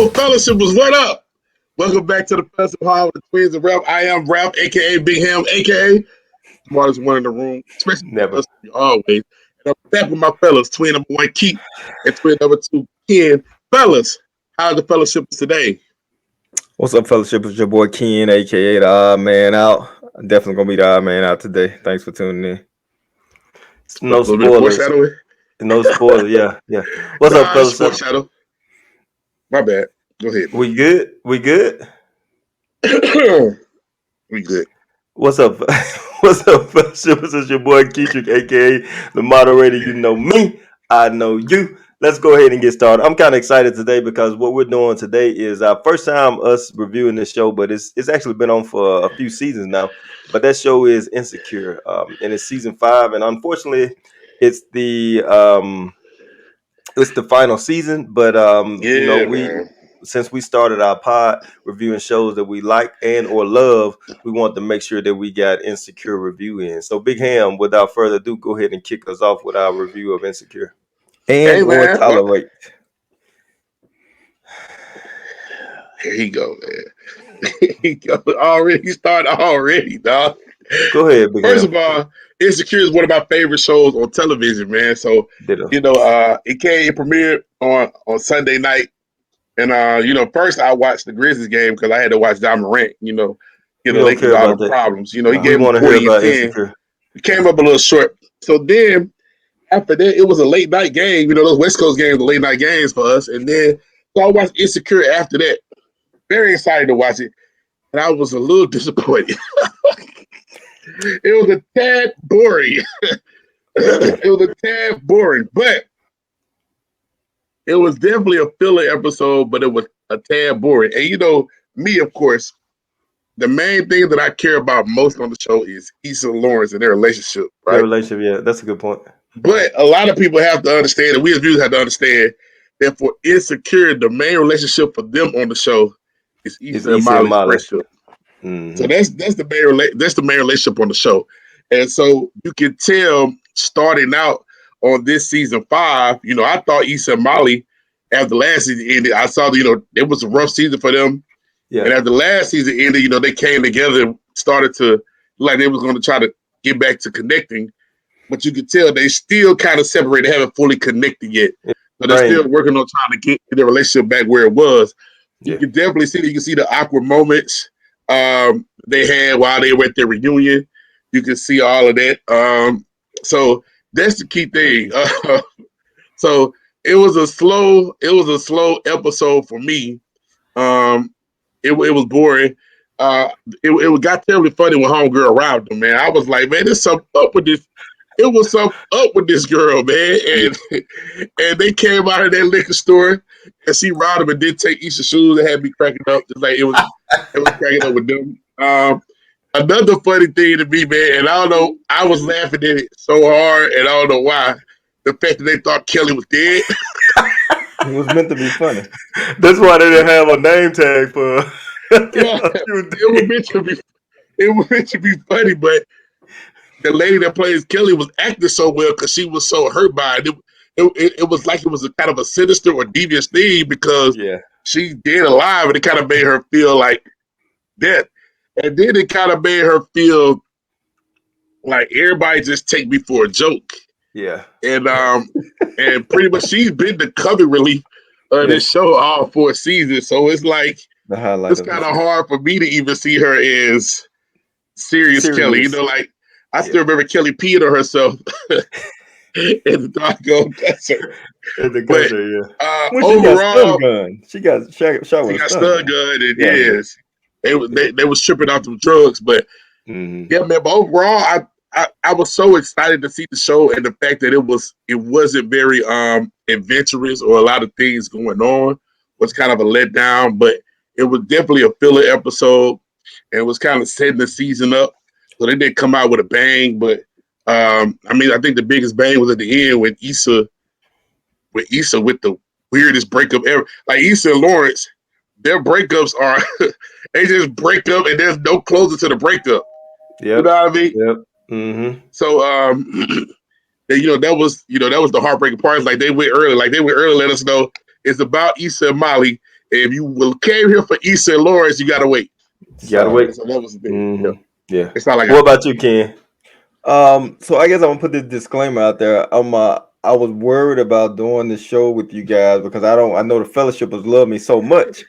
Yo, fellowship was what up? Welcome back to the Fellowship Hall with the Twins and Ralph. I am Ralph, aka Big Ham, aka smartest one in the room, especially Never. us always. And I'm back with my fellas, twin number one Keith and twin number two Ken. Fellas, how's the fellowship today? What's up, fellowship? It's your boy Ken, aka the Odd Man Out. I'm definitely gonna be the Odd Man Out today. Thanks for tuning in. A No little bit of spoilers. foreshadowing. No spoilers. Yeah. What's up, It's fellowship? foreshadow. My bad. Go ahead. We good? We good? We good. What's up? What's up, fellowship? This is your boy Keetrick, aka the moderator. You know me. I know you. Let's go ahead and get started. I'm kind of excited today because what we're doing today is our first time us reviewing this show, but it's actually been on for a few seasons now. But that show is Insecure, and it's season 5, and unfortunately, it's the final season. But Yeah, we man. since we started our pod reviewing shows that we like and or love, we want to make sure that we got Insecure review in. So, Big Ham, without further ado, go ahead and kick us off with our review of Insecure and Hey, or man. Tolerate. Here he go, man. He go already. He started already, dog. Go ahead, Big First Ham. of all, Insecure is one of my favorite shows on television, man. So, Ditto. it premiered on Sunday night. And, first I watched the Grizzlies game because I had to watch John Morant, get We the don't Lakers care all about the that. problems. He We gave him want to hear 40 and about 10. Insecure. He came up a little short. So then after that, it was a late night game. Those West Coast games were late night games for us. And then so I watched Insecure after that. Very excited to watch it. And I was a little disappointed. It was a tad boring. It was a tad boring, but it was definitely a filler episode, but it was a tad boring. And me, of course, the main thing that I care about most on the show is Issa and Lawrence and their relationship, Their right? relationship, yeah, that's a good point. But a lot of people have to understand, and we as viewers have to understand, that for Insecure, the main relationship for them on the show is It's Issa and Issa and Molly's Molly. friendship. So Mm-hmm. that's the main relationship on the show, and so you can tell starting out on this season 5. I thought Issa and Molly after last season ended. I saw it was a rough season for them, Yeah. and after last season ended, they came together and started to like they was going to try to get back to connecting, but you could tell they still kind of separated, they haven't fully connected yet. So they're still working on trying to get their relationship back where it was. You can definitely see that. You can see the awkward moments they had while they were at their reunion. You can see all of that. So that's the key thing. So it was a slow episode for me. It was boring. It got terribly funny when Homegirl robbed them, man. I was like, man, there's something up with this. It was something up with this girl, man. And they came out of that liquor store and she robbed him and did take Issa's shoes and had me cracking up. Just like it was cracking up with them. Another funny thing to me, man, and I don't know, I was laughing at it so hard, and I don't know why. The fact that they thought Kelly was dead. It was meant to be funny. That's why they didn't have a name tag for. Yeah, it was meant to be funny, but the lady that plays Kelly was acting so well because she was so hurt by it. It was like it was a kind of a sinister or devious thing because she's dead alive, and it kind of made her feel like death. And then it kind of made her feel like everybody just take me for a joke. Yeah. And pretty much she's been the comic relief of this show all 4 seasons. So it's like it's kind of hard for me to even see her as serious Kelly. I still remember Kelly peeing on herself in the doggone desert. In the desert, overall, she got shot with a stun gun. And yes, they was tripping off them drugs. But yeah, man. But overall, I was so excited to see the show, and the fact that it wasn't very adventurous or a lot of things going on was kind of a letdown. But it was definitely a filler episode, and it was kind of setting the season up. So they didn't come out with a bang, but I think the biggest bang was at the end with Issa with the weirdest breakup ever. Like Issa and Lawrence, their breakups are they just break up and there's no closure to the breakup. Yep. You know what I mean? Yep. Mm-hmm. So that was the heartbreaking part. Like they went early, let us know it's about Issa and Molly, If you will came here for Issa and Lawrence, you gotta wait. You gotta So, wait. so that was the thing. Yeah, Mm-hmm. Yeah. it's not like What about you, Ken? So I guess I'm gonna put this disclaimer out there. I was worried about doing the show with you guys because I know the fellowshippers love me so much.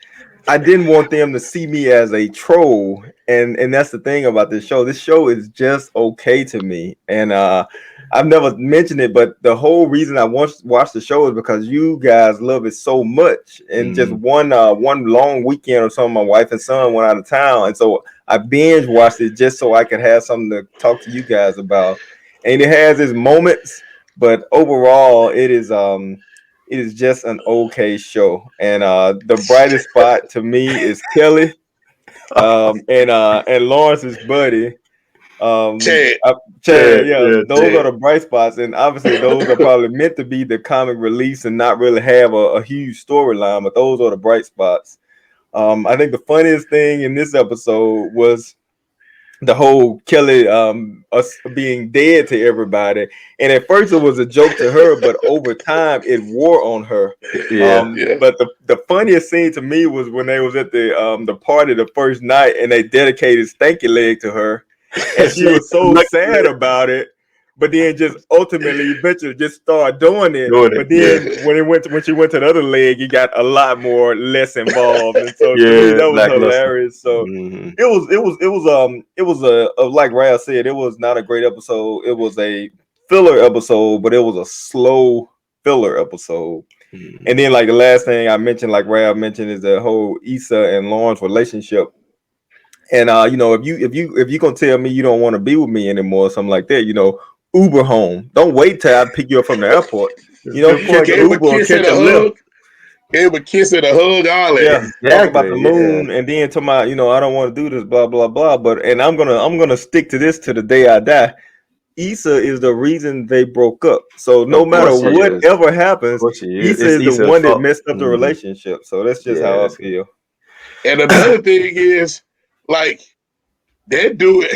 I didn't want them to see me as a troll, and that's the thing about this show. This show is just okay to me, and I've never mentioned it, but the whole reason I watch the show is because you guys love it so much. And just one long weekend or something, my wife and son went out of town, and so I binge watched it just so I could have something to talk to you guys about. And it has its moments, but overall, it is just an okay show. And the brightest spot to me is Kelly, and Lawrence's buddy. Chad. Chad, Chad, yeah, yeah, those are Chad. the bright spots, and obviously those are probably meant to be the comic release and not really have a huge storyline, but those are the bright spots. I think the funniest thing in this episode was the whole Kelly us being dead to everybody. And at first it was a joke to her, but over time it wore on her. Yeah. Yeah. But the funniest scene to me was when they was at the party the first night and they dedicated Stanky Leg to her, and she Say was so lucky sad about it. But then just ultimately eventually just started doing it. doing it. But Yeah. then when she went to the other leg, he got a lot more less involved. And so to me Yeah. that was Lackluster. hilarious. So Mm-hmm. it was a like Ralph said, it was not a great episode. It was a filler episode, but it was a slow filler episode. Mm-hmm. And then like the last thing I mentioned, like Ralph mentioned, is the whole Issa and Lawrence relationship. And if you gonna tell me you don't want to be with me anymore, or something like that, Uber home. Don't wait till I pick you up from the airport. That's a good Catch point, an Gave though. him a Uber or kiss and catch a a Lyft. hug. Gave him a kiss and a hug. All Yeah, that. talk about the Exactly. Yeah. moon, and then to my, I don't want to do this, blah blah blah. But and I'm gonna stick to this to the day I die. Issa is the reason they broke up. So no Of matter course she is. whatever Of happens, course she is. Issa It's is the Issa's one that fault. messed up the Mm-hmm. relationship. So that's just how I Yeah. feel. And another thing is, like, that dude,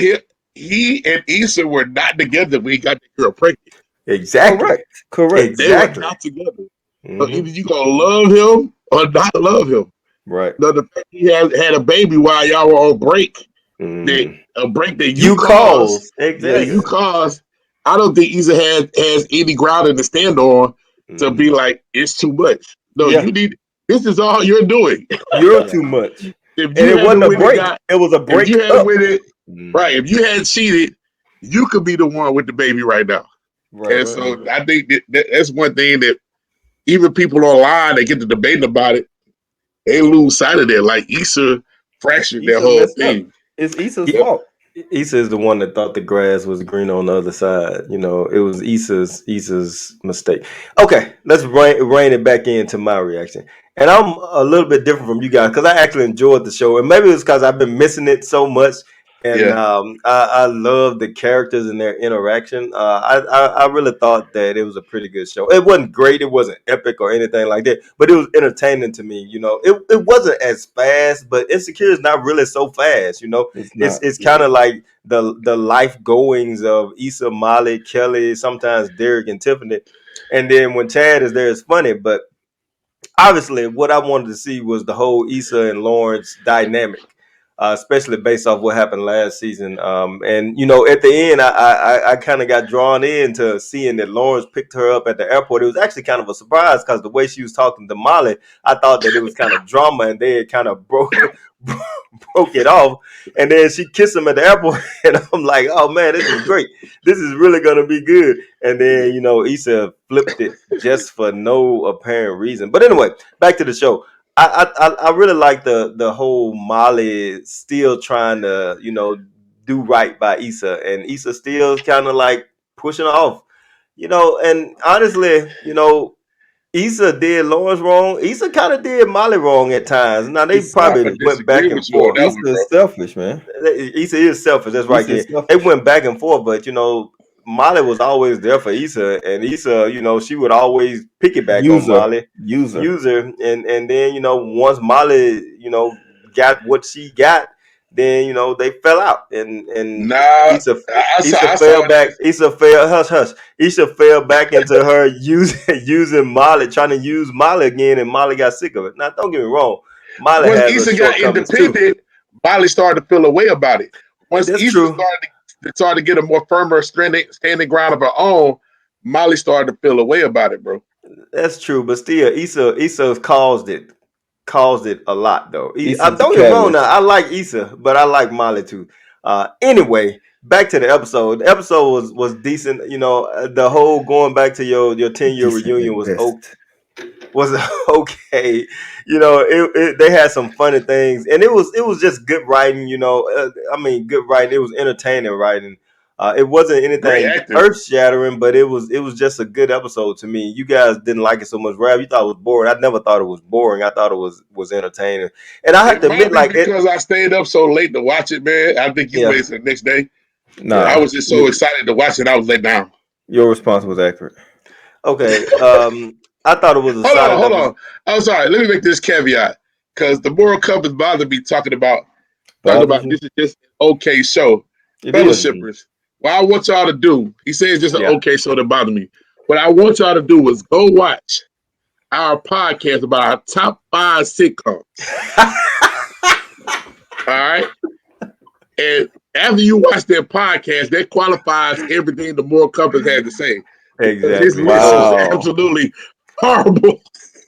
he and Issa were not together when he got the girl pregnant. Exactly. Correct. They were Exactly. not together. So Mm-hmm. either you gonna love him or not love him. Right. Now the fact he had a baby while y'all were on break, that Mm-hmm. a break that you You caused, calls. that Yes. you Exactly. caused. I don't think Issa has any ground to stand on to be Mm-hmm. like it's too much. No, Yeah. you need. This is all you're doing. You're Yeah. too much. If And you it hadn't wasn't a went and break. got, It was a if you break hadn't up. went it right, Mm-hmm. if you hadn't cheated, you could be the one with the baby right now. Right. And Right. so I think that's one thing that even people online that get to debating about it, they lose sight of that. Like Issa fractured their Issa whole messed up. thing. It's Issa's Yeah. fault. Issa is the one that thought the grass was green on the other side. It was Issa's mistake. Okay, let's rein it back into my reaction. And I'm a little bit different from you guys because I actually enjoyed the show, and maybe it's because I've been missing it so much. And Yeah. I love the characters and their interaction. I really thought that it was a pretty good show. It wasn't great, it wasn't epic or anything like that, but it was entertaining to me. It wasn't as fast, but Insecure is not really so fast. It's it's not. it's kind of like the life goings of Issa, Molly, Kelly, sometimes Derek and Tiffany, and then when Chad is there, it's funny. But obviously, what I wanted to see was the whole Issa and Lawrence dynamic, especially based off what happened last season. And at the end, I kind of got drawn into seeing that Lawrence picked her up at the airport. It was actually kind of a surprise because the way she was talking to Molly, I thought that it was kind of drama, and they had kind of broke it off. And then she kissed him at the airport, and I'm like, oh man, this is great. This is really gonna be good. And then Issa flipped it just for no apparent reason. But anyway, back to the show. I really like the whole Molly still trying to do right by Issa, and Issa still kind of like pushing off. And honestly, Issa did Lawrence wrong. Issa kind of did Molly wrong at times. Now they Issa, I probably could went disagree back and with you on forth. that one, Issa bro. is selfish, man. Issa is selfish. That's right, Issa Ken. is They selfish. went back and forth, but Molly was always there for Issa, and Issa, she would always piggyback on User. Molly, User. use her, and then once Molly, got what she got, then they fell out, and Nah, Issa. Issa I fell saw back. Issa fell. Hush, hush. Issa fell back into her using Molly, trying to use Molly again, and Molly got sick of it. Now, don't get me wrong. Molly once has her Issa got shortcomings too. independent, Molly started to feel a way about it. Once That's Issa true. started to get a more firmer standing ground of her own, Molly started to feel a way about it, bro. That's true. But still, Issa caused it a lot though. Issa's the Don't get me wrong now. catalyst. I like Issa, but I like Molly too. Anyway, back to the episode. The episode was decent. You know, the whole going back to your 10-year Decent reunion at best. was okay. You know, they had some funny things, and it was just good writing. You know, I mean, good writing. It was entertaining writing. It wasn't Great anything acting. earth shattering, but it was just a good episode to me. You guys didn't like it so much, Rab. You thought it was boring. I never thought it was boring. I thought it was entertaining, and I have It to might admit, be like it. because I stayed up so late to watch it, man. I think you Yeah, waited till the next day. yeah. I Nah, was just so excited to watch it. I was let down. your response was accurate. Okay. I thought it was a solid Hold episode. on. I'm sorry. Let me make this caveat because the World Cup is bothering me talking Bothers about you? this is just an okay show. It is. Mhm. Fellowshippers. What I want y'all to do, he says it's just an Yeah. okay show that bother me. What I want y'all to do is go watch our podcast about our top 5 sitcoms. All right. And after you watch their podcast, that qualifies everything the Moral Compass had to say. Because his Exactly. list is Wow. absolutely horrible.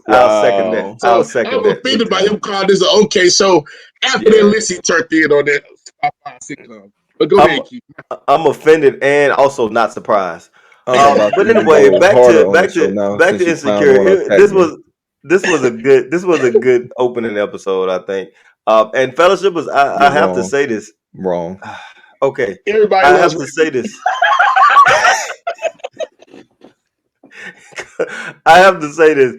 I'll second that. Wow. I'll So second I'm that big offended by time. him calling this an okay show after that Yeah. list he turned in on that top 5 sitcom. But go I'm ahead, Keith. I'm offended and also not surprised. I'm about to But even anyway, go back harder to on the back show to now back to since you clowns Insecure. want to attack me. This was a good opening episode, I think. And Fellowship was I You're have to wrong. say this. Wrong. Okay, Everybody I have loves to Randy. say this. I have to say this.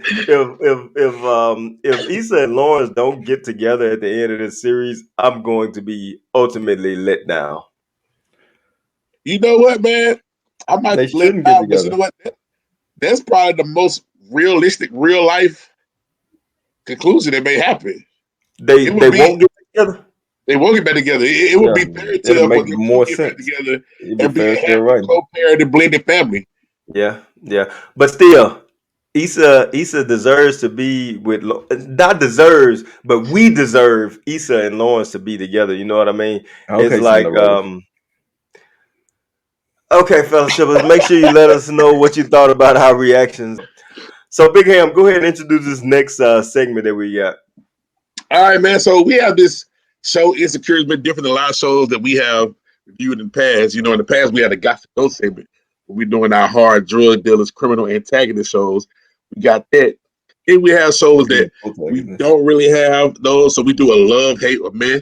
If Issa and Lawrence don't get together at the end of this series, I'm going to be ultimately let down. You know what, man? I might They let it shouldn't get out, but you together. know what? That's probably the most realistic, real life conclusion that may happen. They It would they be won't get together. they won't get back together. It would Yeah. be fairy It'll tale for make them to more get back sense. together It'd be and be fair a share happy writing. co-parented blended family. Yeah, yeah. But still, Issa deserves to be with not deserves, but we deserve Issa and Lawrence to be together. You know what I mean? It's Okay, like Cinderella. okay, fellowshippers, make sure you let us know what you thought about our reactions. So Big Ham, go ahead and introduce this next segment that we got. All right, man. So we have this show. Insecure has been different than a lot of shows that we have reviewed in the past. You know, in the past we had a Got to Go segment. We're doing our hard drug dealers, criminal antagonist shows. We got that. Then we have shows that we Protagonist. don't really have those. So we do a love, hate, or men.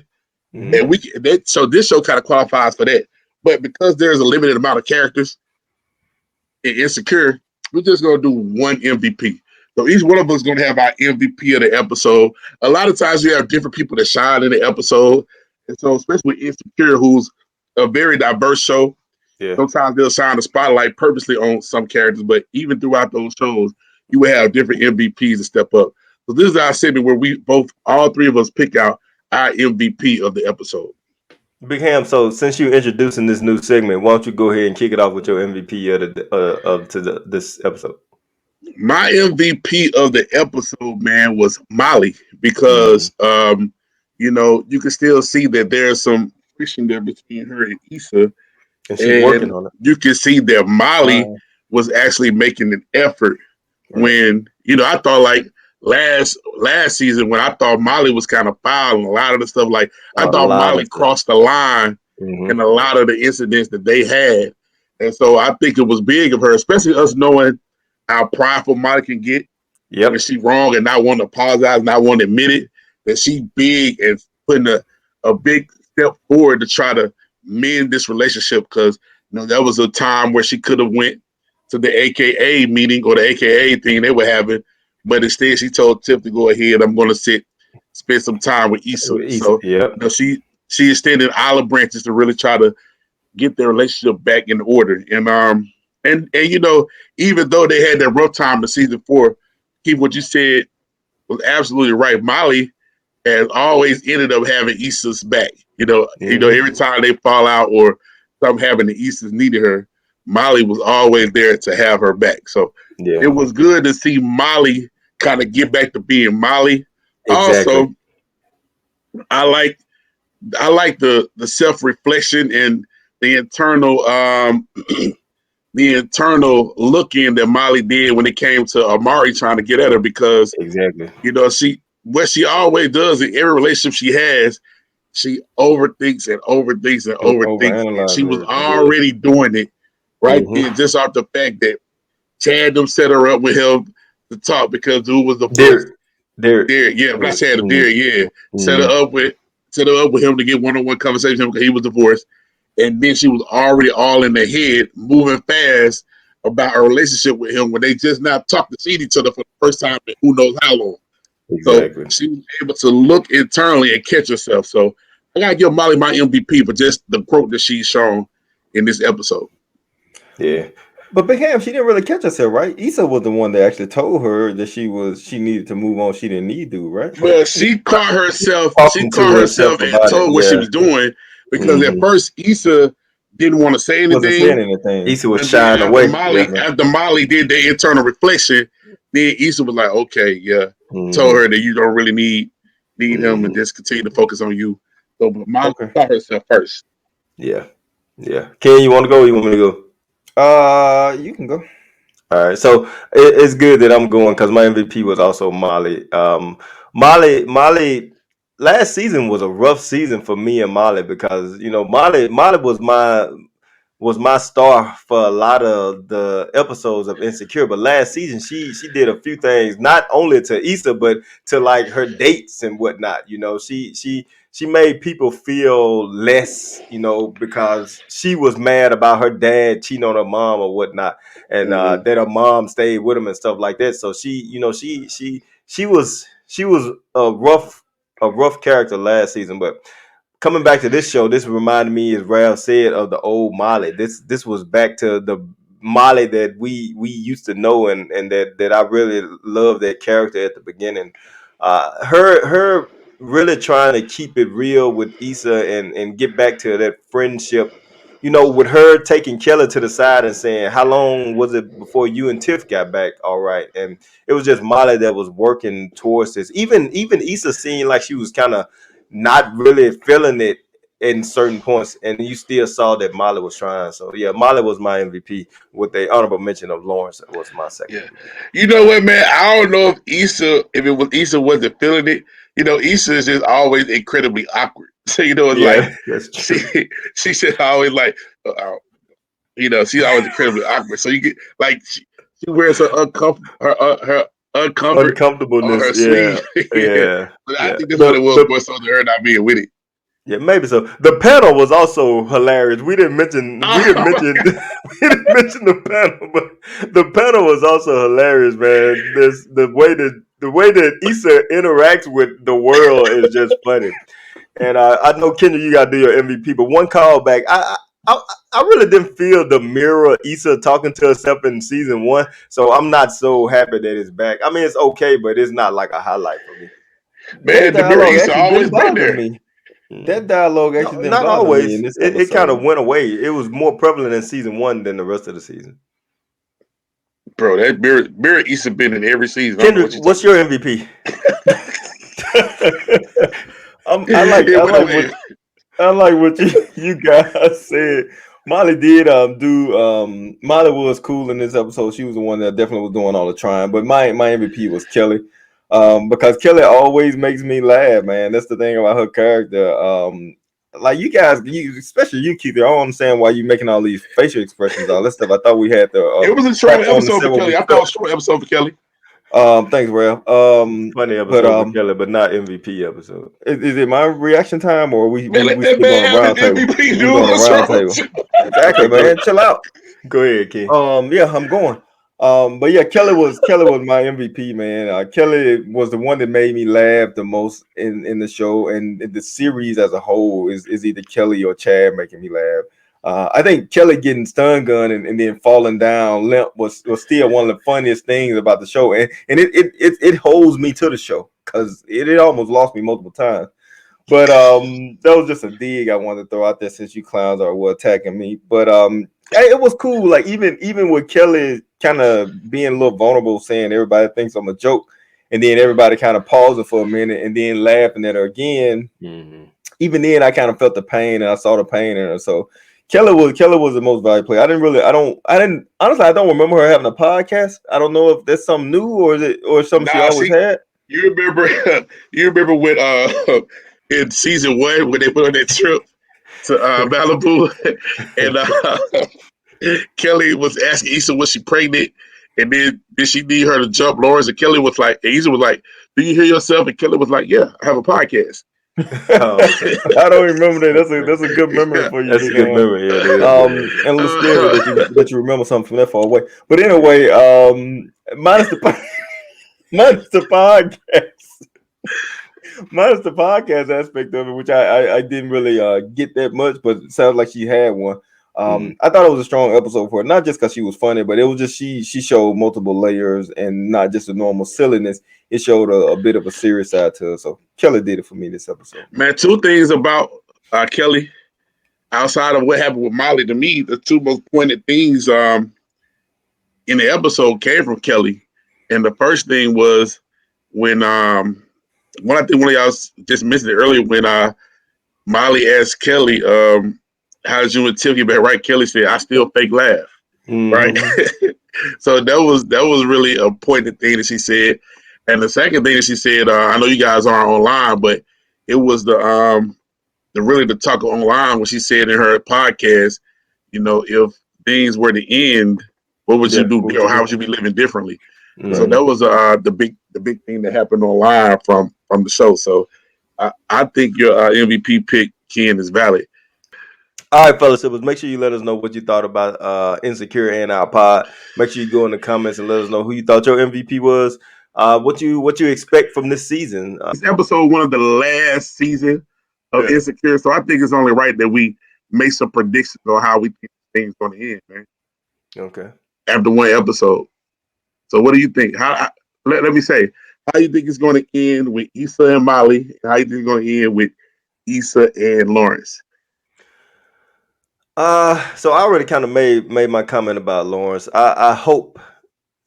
Mhm. And so this show kind of qualifies for that. But because there's a limited amount of characters in Insecure, we're just gonna do one MVP. So each one of us is gonna have our MVP of the episode. A lot of times you have different people that shine in the episode. And so especially with Insecure, who's a very diverse show, Yeah. sometimes they'll shine the spotlight purposely on some characters, but even throughout those shows, you will have different MVPs to step up. So this is our segment where all three of us pick out our MVP of the episode. Big Ham. So since you're introducing this new segment, why don't you go ahead and kick it off with your MVP of this episode? My MVP of the episode, man, was Molly Mm. because you can still see that there's some friction there between her and Issa, And she working and on it. you can see that Molly Wow. was actually making an effort Right. when I thought like last season when I thought Molly was kind of foul and a lot of the stuff like I A thought lot of Molly stuff. crossed the line in Hmm. a lot of the incidents that they had, and so I think it was big of her, especially us knowing how prideful Molly can get when Yep. she wrong and not want to apologize, not want to admit it, that she big and putting a big step forward to try to mend this relationship because that was a time where she could have went to the AKA meeting or the AKA thing they were having, but instead she told Tiff to go ahead. I'm going to spend some time with Issa. So Yep. she extended olive branches to really try to get their relationship back in order. And even though they had that rough time in season 4, Keith, what you said was absolutely right. Molly has always ended up having Issa's back. Hmm. Every time they fall out or something happened, the Issa's needed her. Molly was always there to have her back. So it Yeah. was good to see Molly kind of get back to being Molly. Exactly. Also, I like the self reflection and the internal the internal look in that Molly did when it came to Amari trying to get at her because Exactly. what she always does in every relationship she has, she overthinks and overthinks and overthinks, and she Overanalyzing was everything. already doing it right Mm-hmm. then just off the fact that Chad them set her up with him to talk because dude was divorced. Derek. Yeah, not Chad, Mm-hmm. Derek, yeah. Set her up with him to get one-on-one conversation because he was divorced. And then she was already all in the head, moving fast about her relationship with him when they just not talked to see each other for the first time in who knows how long. So Exactly. she was able to look internally and catch herself. So I gotta give Molly my MVP for just the growth that she's shown in this episode. Yeah. But Big Ham, she didn't really catch herself, right? Issa was the one that actually told her that she needed to move on. She didn't need to, right? Well, she caught herself. She Talking caught to herself herself and about it. told what she Yeah. was doing because at Mm-hmm. first Issa didn't want to say Wasn't saying anything. anything. Issa was And then shying away. Yeah. After Molly did the internal reflection, then Issa was like, "Okay, yeah." Told Mm-hmm. her that you don't really need him and Mm-hmm. just continue to focus on you. So, but Molly Okay. caught herself first. Yeah. Yeah. Ken, you want to go? Or you want me to go? You can go. All right, so it's good that I'm going because my MVP was also Molly. Molly. Last season was a rough season for me and Molly because Molly was my star for a lot of the episodes of Insecure. But last season, she did a few things not only to Issa but to like her dates and whatnot. She made people feel less, because she was mad about her dad cheating on her mom or whatnot, and that her mom stayed with him and stuff like that. So she was a rough character last season, but coming back to this show, this reminded me, as Ralph said, of the old Molly. This was back to the Molly that we used to know, and that I really loved that character at the beginning. Her really trying to keep it real with Issa and get back to that friendship. With her taking Kelly to the side and saying, "How long was it before you and Tiff got back? All right," and it was just Molly that was working towards this. Even Issa seemed like she was kind of not really feeling it in certain points, and you still saw that Molly was trying. So yeah, Molly was my MVP with the honorable mention of Lawrence was my second Yeah, MVP. you know what, man? I don't know if it was Issa wasn't feeling it. Issa is just always incredibly awkward. So it's Yeah, like that's she true. she said always like. She's always incredibly awkward. So you get like she wears her uncomfort on Uncomfortableness. her sleeve. Yeah, Yeah. yeah, But I yeah. think that's what it was The more so than her not being with it. Yeah, maybe so. The panel was also hilarious. We didn't mention we didn't Oh my mention we didn't mention the panel, but the panel was also hilarious, man. This the way that Issa interacts with the world is just funny. And I know Kendra, you gotta do your MVP, but one callback. I I really didn't feel the mirror Issa talking to herself in season one, so I'm not so happy that it's back. I mean, it's okay, but it's not like a highlight for me. That man, the mirror dialogue Issa actually always didn't been bother there. me. Mm. That dialogue No, actually didn't not bother me in always. this It kind of episode. went away. It was more prevalent in season one than the rest of the season. Bro, that mirror Issa been in every season. I don't know Kendrick, what you're what's talking your MVP? I like about. I Wait, like what wait. I like what you guys said. Molly did do Molly was cool in this episode. She was the one that definitely was doing all the trying. But my MVP was Kelly. Because Kelly always makes me laugh, man. That's the thing about her character. Like you guys, especially you, Keith, I don't understand why you making all these facial expressions, all this stuff. I thought we had the It was a short platform to episode say for what we Kelly. I thought it felt. was a short episode for Kelly. Thanks, Ralph. Funny But episode for Kelly, but not MVP episode. is it my reaction time or Man, let we that still man doing a have his round table? MVP, We dude. doing a What's round wrong with table. you? Exactly, go, man. Chill out. go ahead, Ken. Yeah, I'm going. But yeah, Kelly was my MVP, man. Kelly was the one that made me laugh the most in the show, and the series as a whole is either Kelly or Chad making me laugh. I think Kelly getting stun gun and then falling down limp was still one of the funniest things about the show, and it holds me to the show because it almost lost me multiple times. But that was just a dig I wanted to throw out there since you clowns were attacking me. But it was cool. Like even with Kelly kind of being a little vulnerable, saying everybody thinks I'm a joke. and then everybody kind of pausing for a minute and then laughing at her again. Even then, I kind of felt the pain and I saw the pain in her. So Kelly was the most valuable player. I didn't honestly, I don't remember her having a podcast. I don't know if that's something new or something she always had. You remember when in season 1 when they went on that trip to Malibu and Kelly was asking Issa was she pregnant, and then did she need her to jump Lawrence? And Kelly was like, and Issa was like, "Do you hear yourself?" And Kelly was like, "Yeah, I have a podcast." Okay. I don't remember that. That's a good memory for you. That's a good memory. Yeah, it is. And a little scary that you remember something from that far away. But anyway, minus the podcast. Minus the podcast aspect of it, which I didn't really get that much, but it sounds like she had one. I thought it was a strong episode for her, not just because she was funny, but it was just she showed multiple layers and not just a normal silliness. It showed a bit of a serious side to her. So Kelly did it for me this episode. Man, 2 things about Kelly outside of what happened with Molly. To me, the 2 most pointed things in the episode came from Kelly, and the first thing was when I think one of y'all just mentioned it earlier when Molly asked Kelly, how did you and Tiff get back right? Kelly said, I still fake laugh. Right? So that was really a pointed thing that she said. And the second thing that she said, I know you guys aren't online, but it was the talk online when she said in her podcast, if things were to end, what would you do? Or how would you be living differently? So that was the big thing that happened online from the show. So I think your MVP pick, Ken, is valid. All right, fellas, make sure you let us know what you thought about Insecure and our pod. Make sure you go in the comments and let us know who you thought your MVP was. What you expect from this season? This episode one of the last season of Insecure, so I think it's only right that we make some predictions on how we think things going to end, man. Okay. After one episode. So what do you think? Let me say, how you think it's going to end with Issa and Molly? And how you think it's going to end with Issa and Lawrence? So I already kind of made my comment about Lawrence. I hope,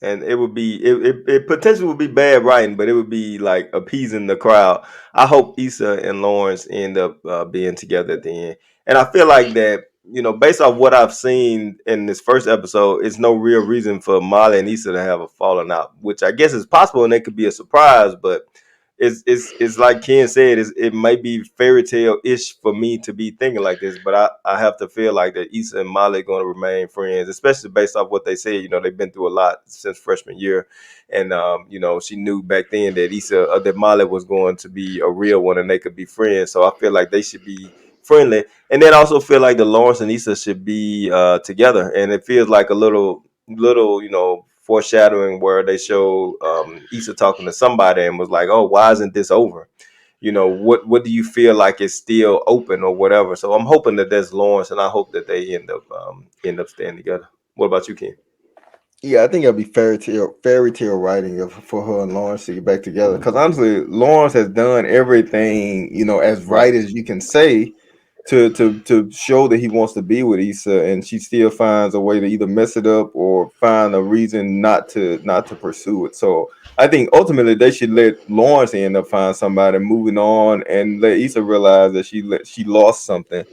and it potentially would be bad writing, but it would be like appeasing the crowd. I hope Issa and Lawrence end up being together at the end. And I feel like that, based off what I've seen in this first episode, it's no real reason for Molly and Issa to have a falling out, which I guess is possible and it could be a surprise, but it's like Ken said, it might be fairy tale-ish for me to be thinking like this, but I have to feel like that Issa and Molly are going to remain friends, especially based off what they say. They've been through a lot since freshman year, and she knew back then that that Molly was going to be a real one and they could be friends. So I feel like they should be friendly, and then also feel like the Lawrence and Issa should be together, and it feels like a little foreshadowing where they show Issa talking to somebody and was like, "Oh, why isn't this over? What do you feel like is still open or whatever?" So I'm hoping that there's Lawrence, and I hope that they end up staying together. What about you, Ken? Yeah, I think it'll be fairy tale writing for her and Lawrence to get back together. Because honestly, Lawrence has done everything, as right as you can say, to show that he wants to be with Issa, and she still finds a way to either mess it up or find a reason not to pursue it. So I think ultimately they should let Lawrence end up find somebody moving on, and let Issa realize that she lost something.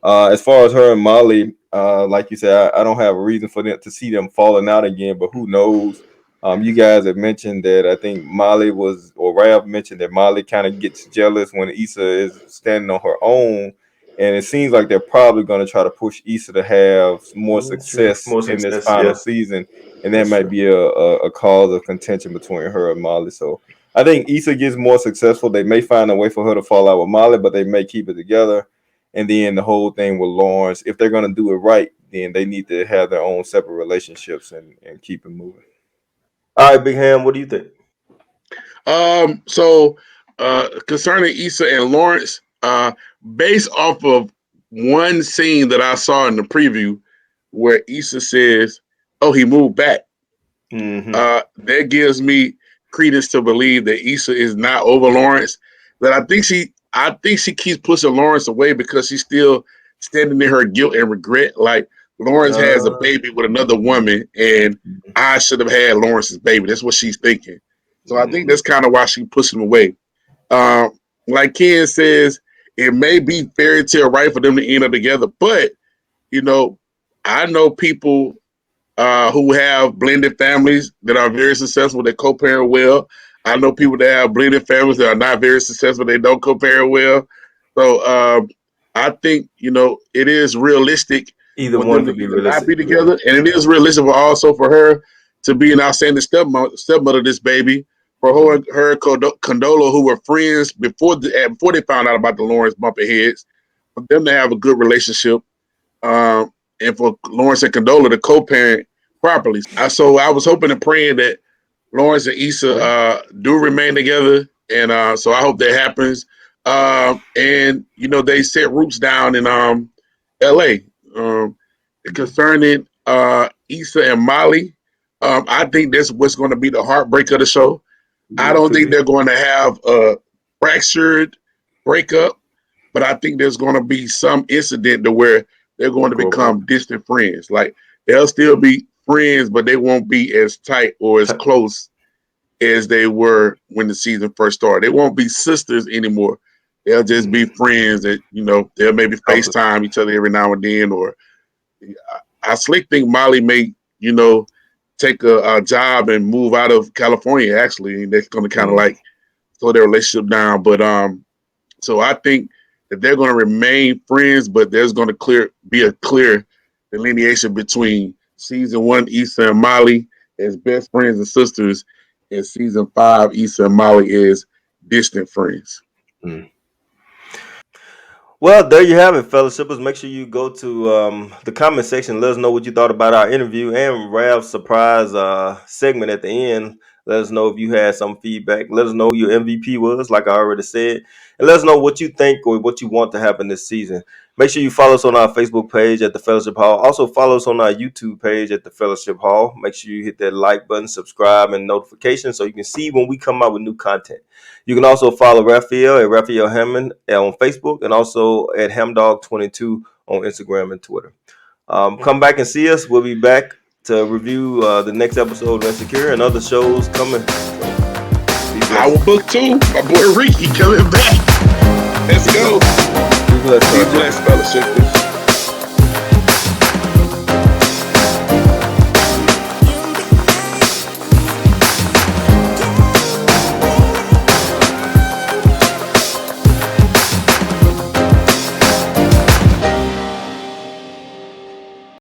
As far as her and Molly, like you said, I don't have a reason for them to see them falling out again, but who knows? You guys have mentioned that I think Rav mentioned that Molly kind of gets jealous when Issa is standing on her own. And it seems like they're probably going to try to push Issa to have more success in this final season. And that might be a cause of contention between her and Molly. So I think Issa gets more successful. They may find a way for her to fall out with Molly, but they may keep it together. And then the whole thing with Lawrence, if they're going to do it right, then they need to have their own separate relationships and keep it moving. All right, Big Ham, what do you think? So concerning Issa and Lawrence, based off of one scene that I saw in the preview where Issa says, "Oh, he moved back," that gives me credence to believe that Issa is not over Lawrence. That I think she keeps pushing Lawrence away because she's still standing in her guilt and regret. Like Lawrence has a baby with another woman, and I should have had Lawrence's baby. That's what she's thinking. So I think that's kind of why she pushed him away. Like Ken says, it may be fairy tale right for them to end up together, but I know people who have blended families that are very successful. They co-parent well. I know people that have blended families that are not very successful. They don't co-parent well. So I think it is realistic Either for one them to could be either not realistic. be together, and it is realistic also for her to be an outstanding stepmother of this baby. For her and Condola, who were friends before they found out about the Lawrence bumping heads, for them to have a good relationship. And for Lawrence and Condola to co-parent properly. So I was hoping and praying that Lawrence and Issa do remain together, and so I hope that happens. And they set roots down in L.A. Concerning Issa and Molly, I think that's what's going to be the heartbreak of the show. I don't think they're going to have a fractured breakup, but I think there's going to be some incident to where they're going to become distant friends. Like they'll still be friends, but they won't be as tight or as close as they were when the season first started. They won't be sisters anymore. They'll just be friends that, they'll maybe FaceTime each other every now and then. Or I slick think Molly may, take a job and move out of California, actually. And that's going to kind of like slow their relationship down. But so I think that they're going to remain friends, but there's going to be a clear delineation between season 1, Issa and Molly as best friends and sisters, and season 5, Issa and Molly as distant friends. Well, there you have it, fellowshippers. Make sure you go to the comment section. Let us know what you thought about our interview and Rav's surprise segment at the end. Let us know if you had some feedback. Let us know who your MVP was, like I already said. And let us know what you think or what you want to happen this season. Make sure you follow us on our Facebook page at The Fellowship Hall. Also, follow us on our YouTube page at The Fellowship Hall. Make sure you hit that like button, subscribe, and notification so you can see when we come out with new content. You can also follow Raphael at Raphael Hammond on Facebook and also at Hamdog22 on Instagram and Twitter. Come back and see us. We'll be back to review the next episode of Insecure and other shows coming. Our book 2, my boy Ricky coming back. Let's go. Be blessed, fellowship.